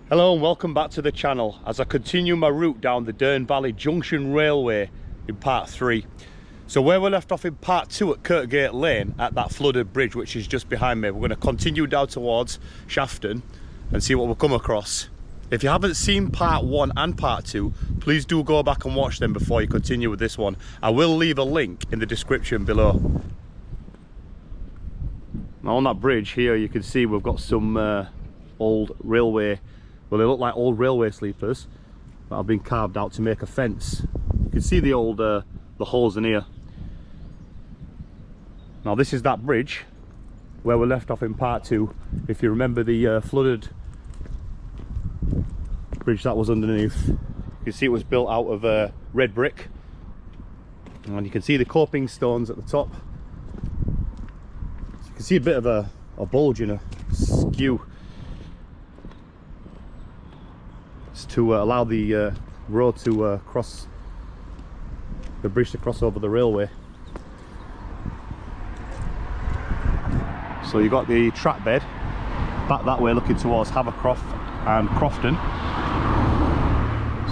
Hello and welcome back to the channel as I continue my route down the Dearne Valley Junction Railway in part 3. So where we left off in part 2 at Kirkgate Lane at that flooded bridge which is just behind me, we're going to continue down towards Shafton and see what we'll come across. If you haven't seen part 1 and part 2, please do go back and watch them before you continue with this one. I will leave a link in the description below. Now on that bridge here you can see we've got some old railway. Well, they look like old railway sleepers that have been carved out to make a fence. You can see the old the holes in here. Now this is that bridge where we left off in part 2. If you remember the flooded bridge that was underneath, you can see it was built out of red brick, and you can see the coping stones at the top. So you can see a bit of a bulge and a skew to allow the road to cross the bridge to cross over the railway. So you got the track bed back that way looking towards Havercroft and Crofton.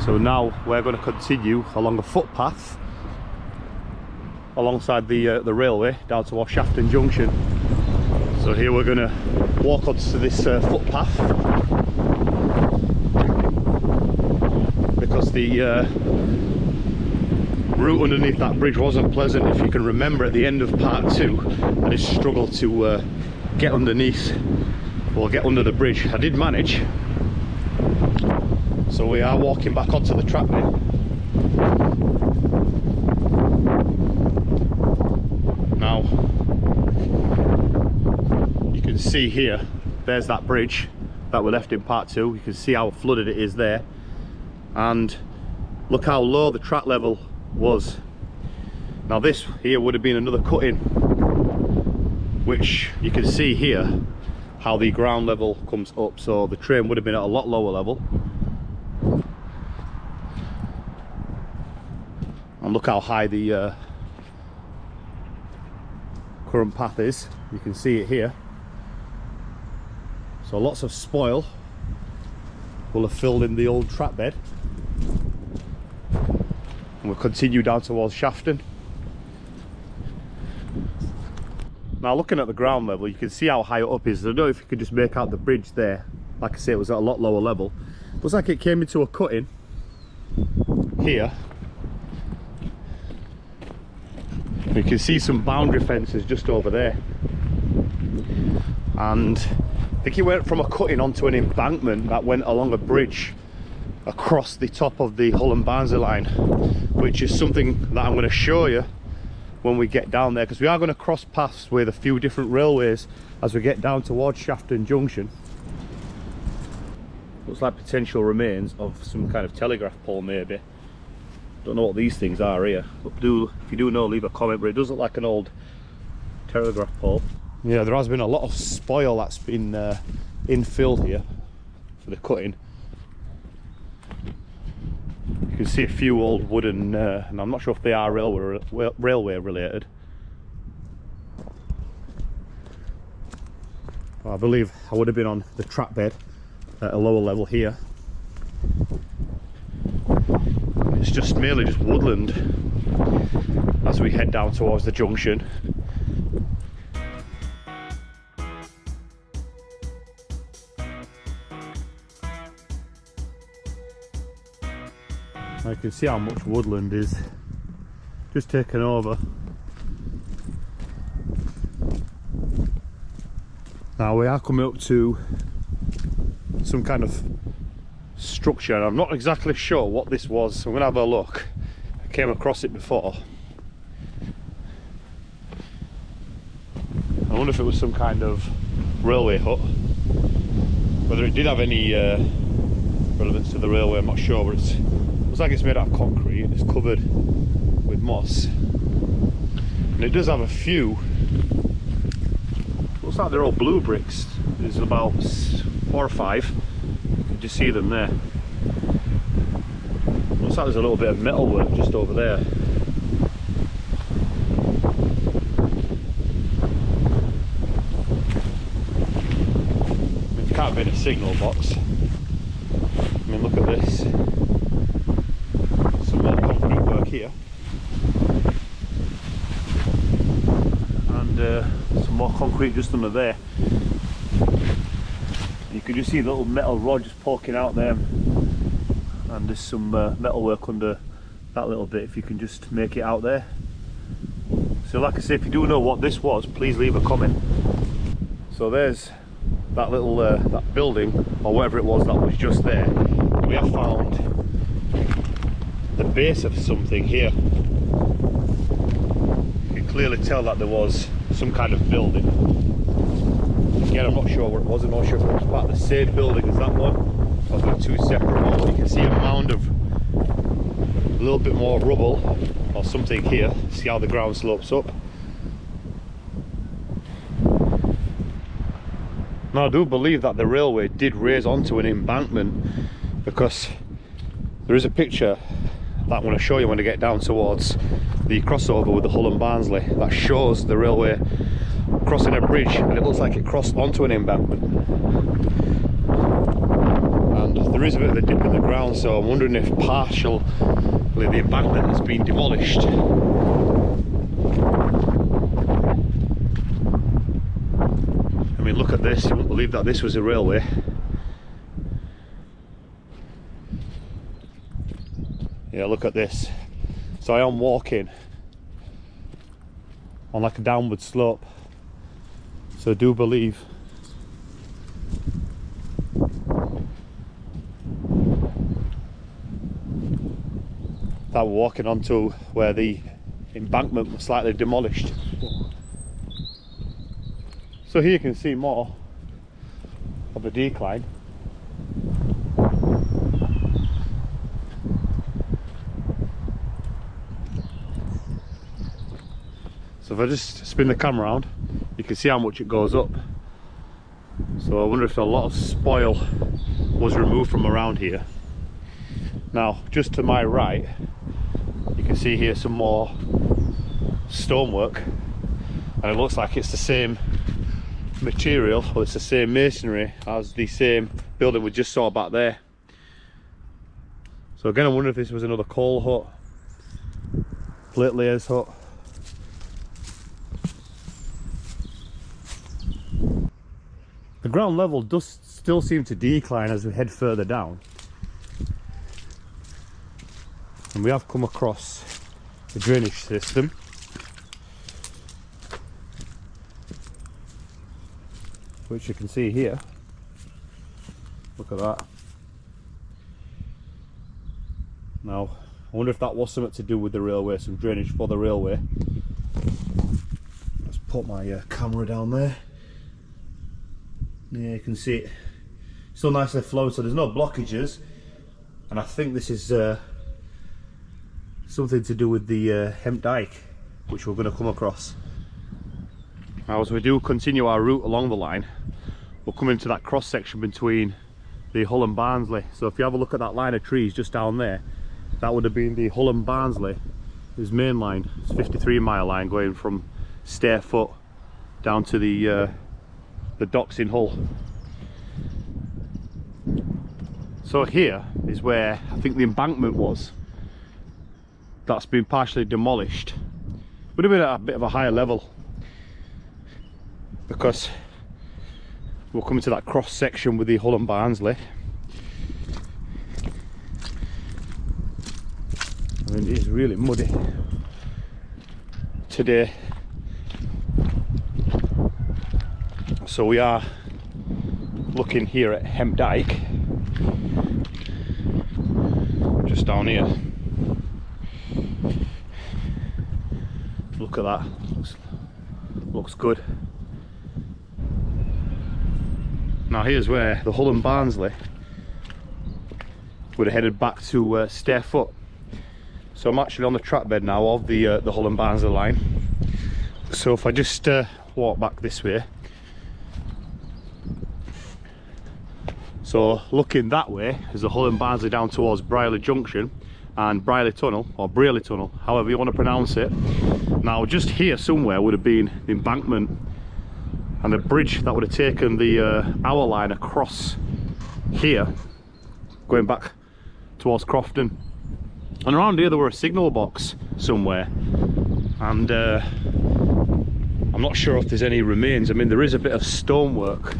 So now we're going to continue along a footpath alongside the railway down towards Shafton Junction. So here we're going to walk onto this footpath because the route underneath that bridge wasn't pleasant. If you can remember at the end of part 2 I did struggle to get underneath or get under the bridge. I did manage, so we are walking back onto the track now. Now you can see here, there's that bridge that we left in part 2. You can see how flooded it is there, and look how low the track level was. Now this here would have been another cut-in, which you can see here how the ground level comes up, so the train would have been at a lot lower level. And look how high the current path is. You can see it here. So lots of spoil will have filled in the old track bed. And we'll continue down towards Shafton. Now looking at the ground level, you can see how high it up is. I don't know if you could just make out the bridge there. Like I say, it was at a lot lower level. Looks like it came into a cut-in here. You can see some boundary fences just over there. And I think it went from a cut-in onto an embankment that went along a bridge across the top of the Hull and Barnsley line, which is something that I'm going to show you when we get down there, because we are going to cross paths with a few different railways as we get down towards Shafton Junction. Looks like potential remains of some kind of telegraph pole maybe. Don't know what these things are here, but if you do know, leave a comment. But it does look like an old telegraph pole. Yeah, there has been a lot of spoil that's been infilled here for the cutting. You can see a few old wooden, and I'm not sure if they are railway related. I believe I would have been on the track bed at a lower level here. It's just merely just woodland as we head down towards the junction. You can see how much woodland is just taken over. Now we are coming up to some kind of structure. I'm not exactly sure what this was, so I'm going to have a look. I came across it before. I wonder if it was some kind of railway hut. Whether it did have any relevance to the railway, I'm not sure, but it looks like it's made out of concrete and it's covered with moss. And it does have a few, looks like they're all blue bricks. There's about 4 or 5. You can just see them there. Looks like there's a little bit of metal work just over there. It can't be in a signal box. concrete just under there. You can just see the little metal rod just poking out there, and there's some metal work under that little bit if you can just make it out there. So like I say, if you do know what this was, please leave a comment. So there's that little that building or whatever it was that was just there. We have found the base of something here. You can clearly tell that there was some kind of building. Again, I'm not sure what it was. I'm not sure if it was part of the same building as that one, or they're two separate ones. You can see a mound of a little bit more rubble or something here. See how the ground slopes up. Now I do believe that the railway did raise onto an embankment, because there is a picture that I'm going to show you when I get down towards the crossover with the Hull and Barnsley that shows the railway crossing a bridge, and it looks like it crossed onto an embankment. And there is a bit of a dip in the ground, so I'm wondering if partially the embankment has been demolished. I mean, look at this, you wouldn't believe that this was a railway. Yeah, look at this. So I am walking on like a downward slope. So I do believe that we're walking onto where the embankment was slightly demolished. So here you can see more of a decline. So if I just spin the camera around, you can see how much it goes up. So I wonder if a lot of spoil was removed from around here. Now, just to my right, you can see here some more stonework, and it looks like it's the same material, or it's the same masonry as the same building we just saw back there. So again, I wonder if this was another coal hut, plate layers hut. The ground level does still seem to decline as we head further down, and we have come across the drainage system. Which you can see here. Look at that. Now, I wonder if that was something to do with the railway, some drainage for the railway. Let's put my camera down there. Yeah, you can see it still nicely flowing, so there's no blockages, and I think this is something to do with the hemp dyke, which we're going to come across. Now, as we do continue our route along the line, we'll come into that cross section between the Hull and Barnsley. So if you have a look at that line of trees just down there, that would have been the Hull and Barnsley, his main line. It's 53-mile line going from Stairfoot down to the docks in Hull. So here is where I think the embankment was. That's been partially demolished. Would have been at a bit of a higher level, because we're coming to that cross section with the Hull and Barnsley. I mean, it is really muddy today. So we are looking here at Hemp Dyke, just down here. Look at that, looks good. Now here's where the Hull and Barnsley would have headed back to Stairfoot. So I'm actually on the track bed now of the Hull and Barnsley line. So if I just walk back this way, so looking that way is the Hull and Barnsley down towards Brierley Junction and Brierley Tunnel, or Brierley Tunnel, however you want to pronounce it. Now just here somewhere would have been the embankment and the bridge that would have taken the hour line across here, going back towards Crofton. And around here there were a signal box somewhere, and I'm not sure if there's any remains. I mean, there is a bit of stonework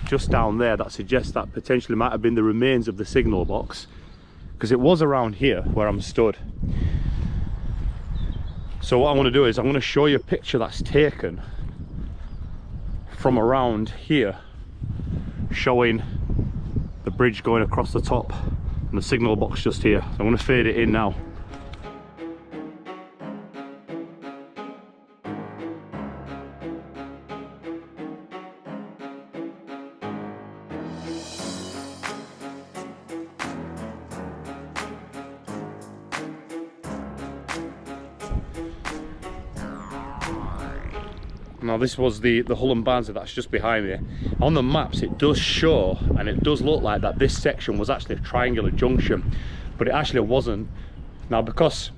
just down there that suggests that potentially might have been the remains of the signal box, because it was around here where I'm stood. So what I want to do is I'm going to show you a picture that's taken from around here, showing the bridge going across the top and the signal box just here. So I'm going to fade it in now. Now this was the Hull and Barnsley that's just behind me. On the maps it does show, and it does look like that this section was actually a triangular junction, but it actually wasn't. Now because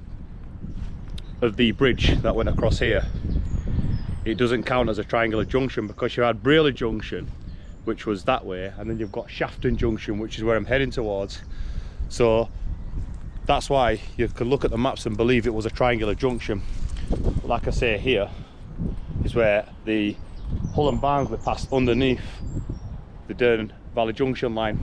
of the bridge that went across here, it doesn't count as a triangular junction, because you had Brierley Junction, which was that way, and then you've got Shafton Junction, which is where I'm heading towards. So that's why you can look at the maps and believe it was a triangular junction. Like I say, here is where the Hull and Barnsley passed underneath the Dearne Valley Junction line.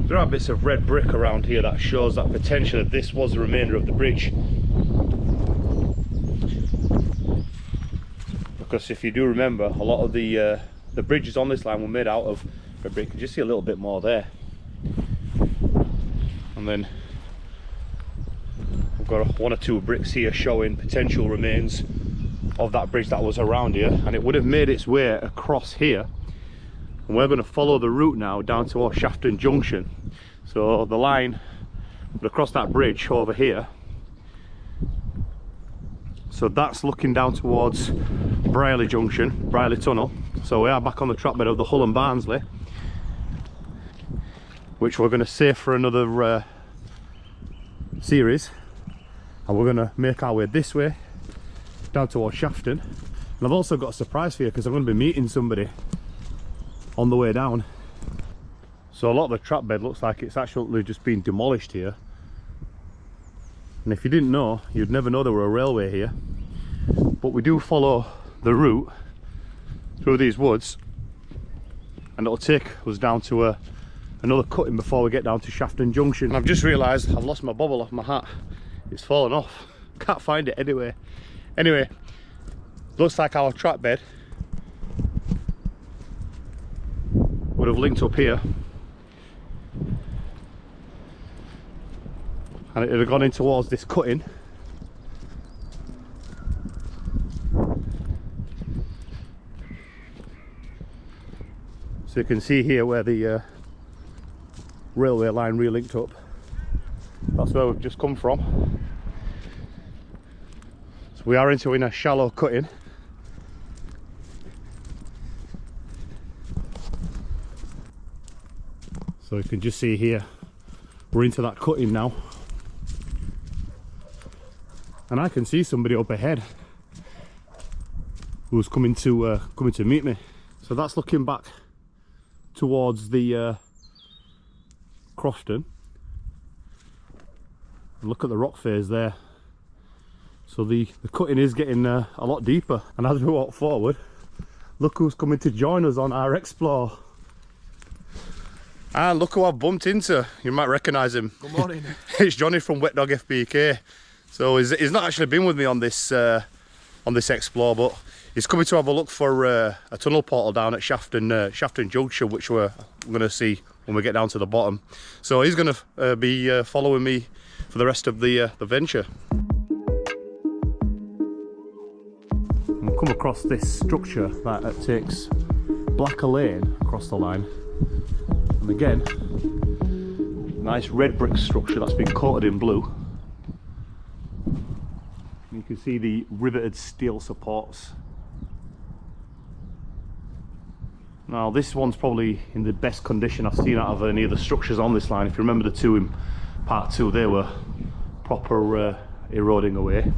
There are bits of red brick around here that shows that potentially this was the remainder of the bridge. Because if you do remember, a lot of the bridges on this line were made out of red brick. You can just see a little bit more there. And then we've got one or two bricks here showing potential remains of that bridge that was around here, and it would have made its way across here. And we're going to follow the route now down towards Shafton Junction. So the line would across that bridge over here. So that's looking down towards Brierley Junction, Brierley Tunnel. So we are back on the track bed of the Hull and Barnsley, which we're going to save for another series. And we're going to make our way this way down towards Shafton. And I've also got a surprise for you, because I'm going to be meeting somebody on the way down. So a lot of the track bed looks like it's actually just been demolished here, and if you didn't know, you'd never know there were a railway here. But we do follow the route through these woods, and it'll take us down to another cutting before we get down to Shafton Junction. And I've just realised I've lost my bobble off my hat. It's fallen off, can't find it anyway. Anyway, looks like our track bed would have linked up here, and it would have gone in towards this cutting. So you can see here where the railway line relinked up. That's where we've just come from. So we are in a shallow cutting. So you can just see here, we're into that cutting now. And I can see somebody up ahead who's coming to meet me. So that's looking back towards the Crofton. And look at the rock face there. So the cutting is getting a lot deeper. And as we walk forward, look who's coming to join us on our explore. And look who I've bumped into. You might recognise him. Good morning. It's Johnny from Wet Dog FBK. So he's not actually been with me on this explore, but he's coming to have a look for a tunnel portal down at Shafton Junction, which we're going to see when we get down to the bottom. So he's going to be following me for the rest of the venture. We'll come across this structure that takes Blacker Lane across the line. And again, nice red brick structure that's been coated in blue. You can see the riveted steel supports. Now this one's probably in the best condition I've seen out of any of the structures on this line. If you remember the two in part 2, they were proper eroding away.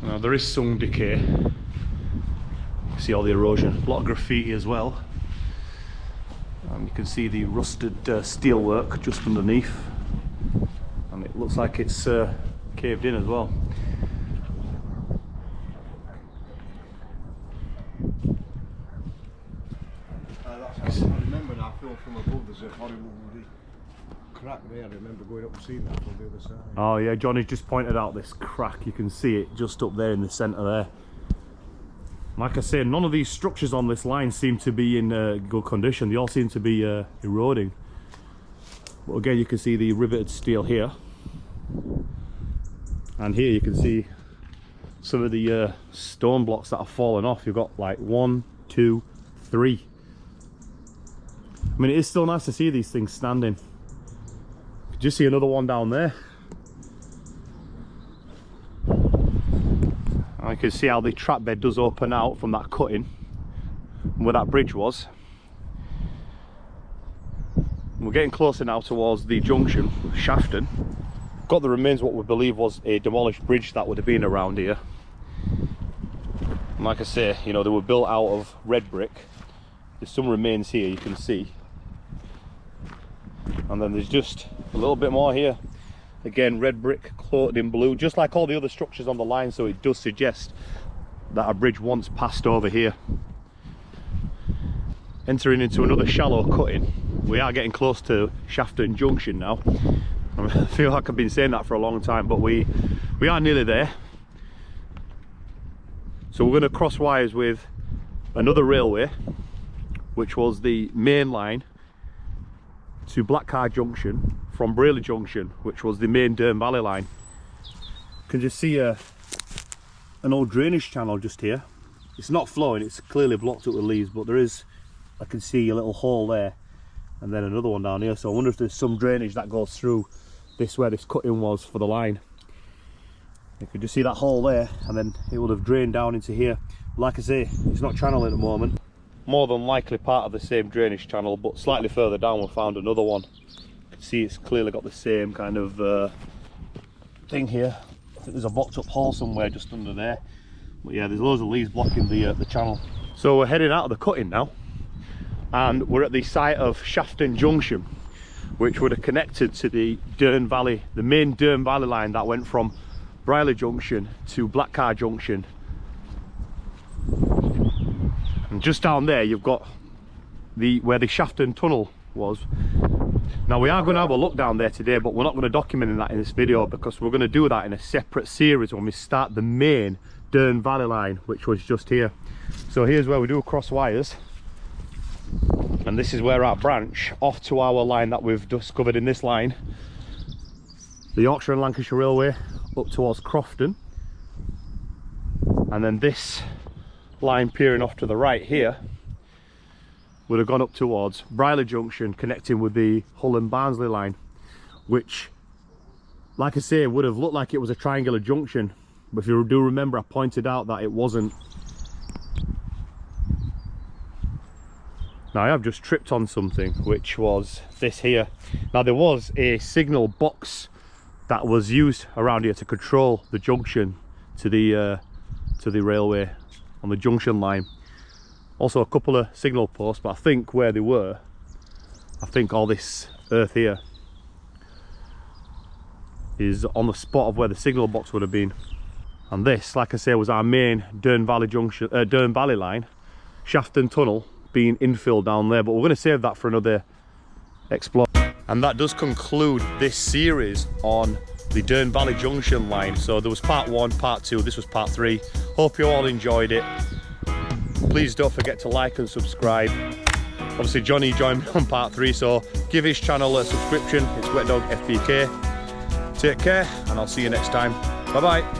Now there is some decay. You see all the erosion, a lot of graffiti as well. And you can see the rusted steelwork just underneath, and it looks like it's caved in as well. I remember that film from above. There's a horrible crack there. I remember going up and seeing that from the other side. Oh yeah, Johnny's just pointed out this crack. You can see it just up there in the centre there. Like I say, none of these structures on this line seem to be in good condition. They all seem to be eroding. But again, you can see the riveted steel here. And here you can see some of the stone blocks that have fallen off. You've got like 1, 2, 3. I mean, it is still nice to see these things standing. Just see another one down there. And you can see how the trap bed does open out from that cutting where that bridge was. We're getting closer now towards the junction, Shafton. Got the remains of what we believe was a demolished bridge that would have been around here. And like I say, you know, they were built out of red brick. There's some remains here you can see. And then there's just a little bit more here. Again, red brick coated in blue, just like all the other structures on the line, so it does suggest that a bridge once passed over here. Entering into another shallow cutting. We are getting close to Shafton Junction now. I feel like I've been saying that for a long time, but we are nearly there. So we're going to cross wires with another railway, which was the main line to Blackcar Junction from Brierley Junction, which was the main Dearne Valley line. You can just see an old drainage channel just here. It's not flowing, it's clearly blocked up with leaves, but there is, I can see a little hole there and then another one down here. So I wonder if there's some drainage that goes through this where this cutting was for the line. You can just see that hole there, and then it would have drained down into here. Like I say, it's not channelling at the moment. More than likely part of the same drainage channel, but slightly further down we found another one. You can see it's clearly got the same kind of thing here. I think there's a boxed up hole somewhere just under there. But yeah, there's loads of leaves blocking the channel. So we're heading out of the cutting now, and we're at the site of Shafton Junction, which would have connected to the Dearne Valley, the main Dearne Valley line that went from Brierley Junction to Blackcar Junction. And just down there you've got where the Shafton tunnel was. Now we are going to have a look down there today, but we're not going to document that in this video because we're going to do that in a separate series when we start the main Dearne Valley line, which was just here. So here's where we do cross wires, and this is where our branch off to our line that we've discovered in this line, the Yorkshire and Lancashire Railway, up towards Crofton, and then this line peering off to the right here would have gone up towards Brierley Junction, connecting with the Hull and Barnsley line, which, like I say, would have looked like it was a triangular junction. But if you do remember, I pointed out that it wasn't. Now I have just tripped on something, which was this here. Now there was a signal box that was used around here to control the junction to the railway on the junction line. Also a couple of signal posts, but I think where they were, I think all this earth here is on the spot of where the signal box would have been. And this, like I say, was our main Dearne Valley Junction, Dearne Valley line, Shafton Tunnel being infilled down there. But we're going to save that for another explore. And that does conclude this series on the Dearne Valley Junction line. So there was part 1, part 2, this was part 3. Hope you all enjoyed it. Please don't forget to like and subscribe. Obviously Johnny joined me on part 3, so give his channel a subscription. It's Wet Dog FPK. Take care, and I'll see you next time. Bye bye.